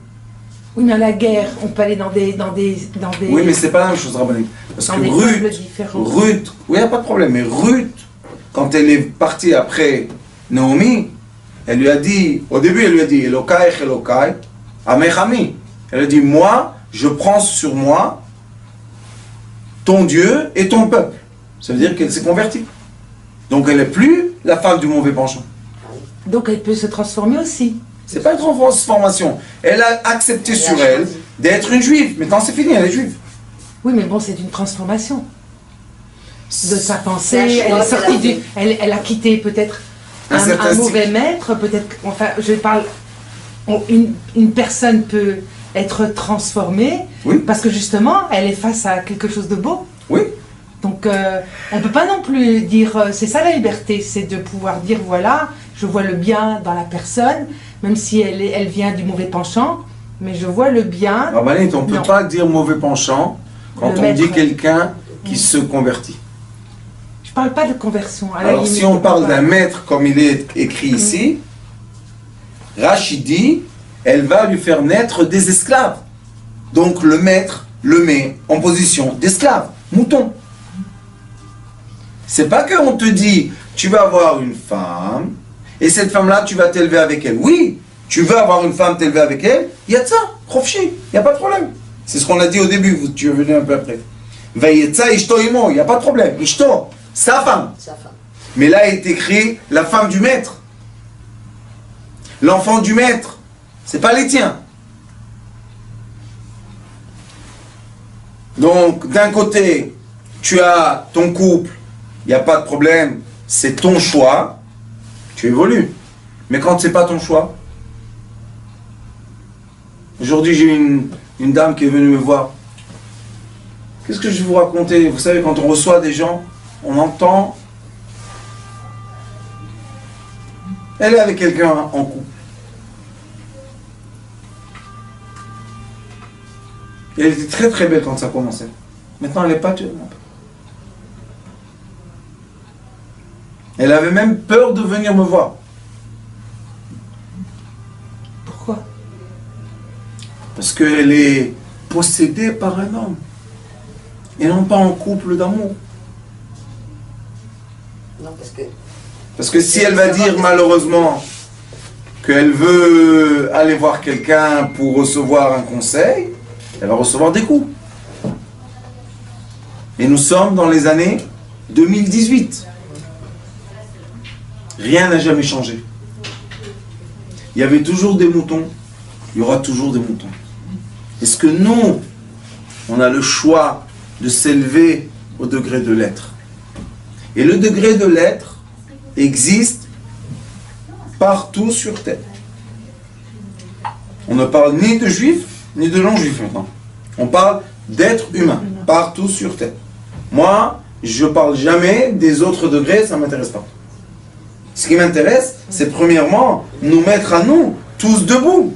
Oui, mais à la guerre, on peut aller dans des Oui, mais c'est pas la même chose, Rabbanik. Parce dans que des peuples différents. Ruth, oui, il n'y a pas de problème, mais Ruth, quand elle est partie après Naomi, elle lui a dit, au début, elle lui a dit, Elokai, Elokai, Amechami. Elle a dit, moi, je prends sur moi ton Dieu et ton peuple. Ça veut dire qu'elle s'est convertie. Donc elle n'est plus la femme du mauvais penchant. Donc elle peut se transformer aussi. C'est pas une transformation. Elle a accepté sur elle d'être une juive. Maintenant c'est fini, elle est juive. Oui, mais bon, c'est une transformation de sa pensée. Elle est sortie elle a quitté peut-être un mauvais maître. Peut-être, enfin, je parle. Une personne peut être transformée, oui, parce que justement, elle est face à quelque chose de beau. Oui. Donc, on ne peut pas non plus dire, c'est ça la liberté, c'est de pouvoir dire, voilà, je vois le bien dans la personne, même si elle vient du mauvais penchant, mais je vois le bien. Ah, Manette, on ne peut pas dire mauvais penchant quand on dit quelqu'un qui se convertit. Je ne parle pas de conversion. Alors, si on parle d'un maître, comme il est écrit ici, Rachid dit, elle va lui faire naître des esclaves. Donc le maître le met en position d'esclave, mouton. C'est pas qu'on te dit, tu vas avoir une femme, et cette femme-là, tu vas t'élever avec elle. Oui, tu veux avoir une femme, t'élever avec elle, il y a de ça, khofshi, il n'y a pas de problème. C'est ce qu'on a dit au début, tu es venu un peu après. Vayetza ishto imo, il n'y a pas de problème. Ishto, sa femme. Mais là est écrit la femme du maître. L'enfant du maître. C'est pas les tiens. Donc, d'un côté, tu as ton couple, il n'y a pas de problème, c'est ton choix, tu évolues. Mais quand c'est pas ton choix, aujourd'hui j'ai une dame qui est venue me voir. Qu'est-ce que je vais vous raconter? Vous savez, quand on reçoit des gens, on entend. Elle est avec quelqu'un en couple. Et elle était très très belle quand ça commençait. Maintenant, elle n'est pas tellement belle. Elle avait même peur de venir me voir. Pourquoi? Parce qu'elle est possédée par un homme. Et non pas en couple d'amour. Non, Parce que si elle va dire malheureusement qu'elle veut aller voir quelqu'un pour recevoir un conseil, elle va recevoir des coups. Et nous sommes dans les années 2018. Rien n'a jamais changé. Il y avait toujours des moutons il y aura toujours des moutons. Est-ce que nous, on a le choix de s'élever au degré de l'être? Et le degré de l'être existe partout sur terre. On ne parle ni de juifs, ni de non-juifs maintenant. On parle d'êtres humains, partout sur terre. Moi, je ne parle jamais des autres degrés, ça ne m'intéresse pas. Ce qui m'intéresse, c'est premièrement, nous mettre à nous, tous debout.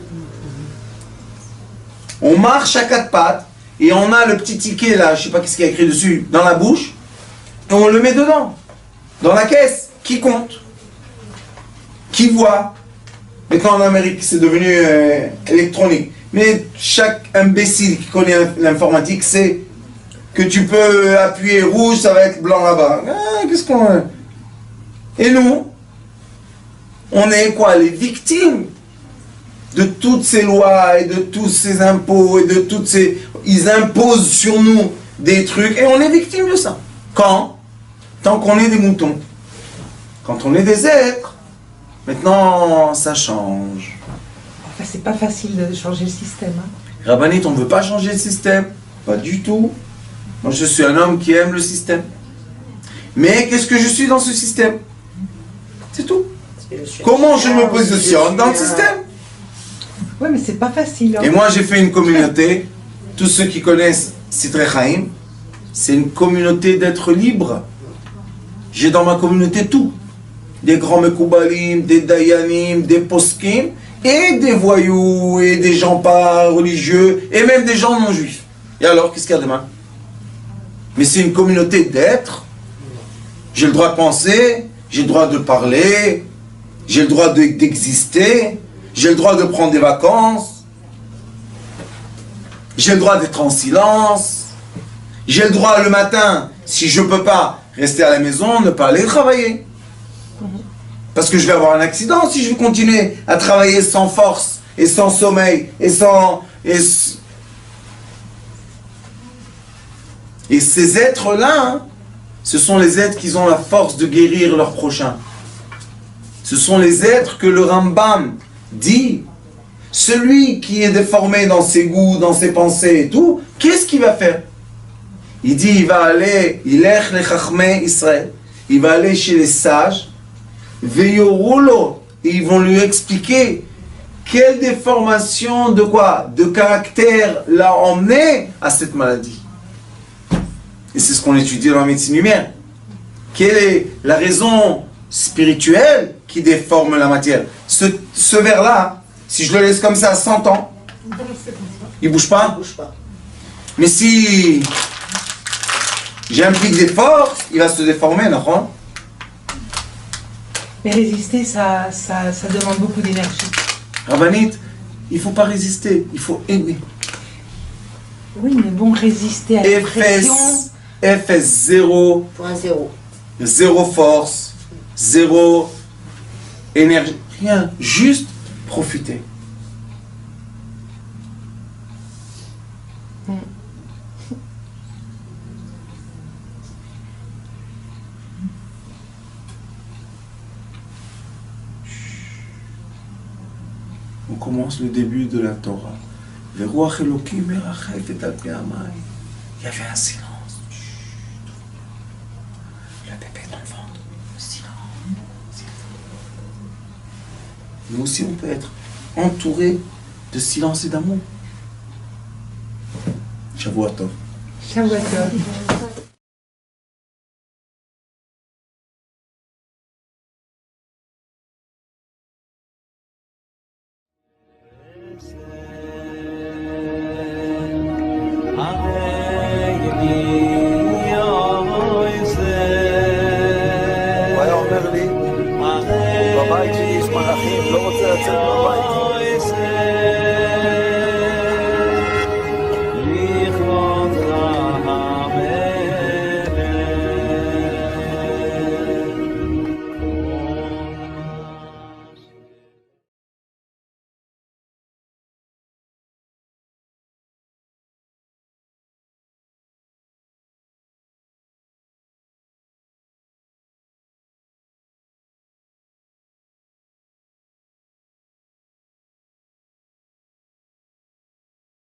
On marche à quatre pattes, et on a le petit ticket là, je ne sais pas qu'est-ce qu'il y a écrit dessus, dans la bouche, et on le met dedans, dans la caisse. Qui compte? Qui voit? Maintenant en Amérique, c'est devenu électronique. Mais chaque imbécile qui connaît l'informatique sait que tu peux appuyer rouge, ça va être blanc là-bas. Ah, qu'est-ce qu'on... Et nous, on est quoi? Les victimes de toutes ces lois et de tous ces impôts et de toutes ces... Ils imposent sur nous des trucs et on est victime de ça. Quand? Tant qu'on est des moutons. Quand on est des êtres, maintenant ça change. Enfin, c'est pas facile de changer le système. Hein. Rabbanit, on ne veut pas changer le système. Pas du tout. Moi, je suis un homme qui aime le système. Mais qu'est-ce que je suis dans ce système? C'est tout. Comment je me positionne dans le système? Oui, mais c'est pas facile. Hein. Et moi, j'ai fait une communauté. Tous ceux qui connaissent Sidrei Chaim, c'est une communauté d'êtres libres. J'ai dans ma communauté tout. Des grands mekoubalim, des dayanim, des poskim, et des voyous, et des gens pas religieux, et même des gens non juifs. Et alors, qu'est-ce qu'il y a de mal? Mais c'est une communauté d'êtres. J'ai le droit de penser, j'ai le droit de parler, j'ai le droit d'exister, j'ai le droit de prendre des vacances, j'ai le droit d'être en silence, j'ai le droit le matin, si je ne peux pas rester à la maison, ne pas aller travailler. Parce que je vais avoir un accident si je veux continuer à travailler sans force et sans sommeil et sans... Et ces êtres-là, hein, ce sont les êtres qui ont la force de guérir leur prochain. Ce sont les êtres que le Rambam dit. Celui qui est déformé dans ses goûts, dans ses pensées et tout, qu'est-ce qu'il va faire? Il dit, il va aller, ilech le chachmei Israël, il va aller chez les sages, veyorulo, et ils vont lui expliquer quelle déformation de quoi? De caractère l'a emmené à cette maladie. Et c'est ce qu'on étudie dans la médecine humaine. Quelle est la raison spirituelle qui déforme la matière? Ce verre-là, si je le laisse comme ça à 100 ans, il ne bouge pas? Il bouge pas. Mais si j'implique des forces, il va se déformer, non? Mais résister, ça demande beaucoup d'énergie. Rabbanit, il ne faut pas résister, il faut aimer. Oui, mais bon, résister à la pression... FS 0, Point zéro. zéro force, zéro énergie, rien, juste profiter. On commence le début de la Torah. Veruach Elokim merachefet al pei hamayim. Il y avait un silence. Le bébé dans le ventre. Silence. Nous aussi, on peut être entouré de silence et d'amour. Shavuot Tov. Shavuot Tov.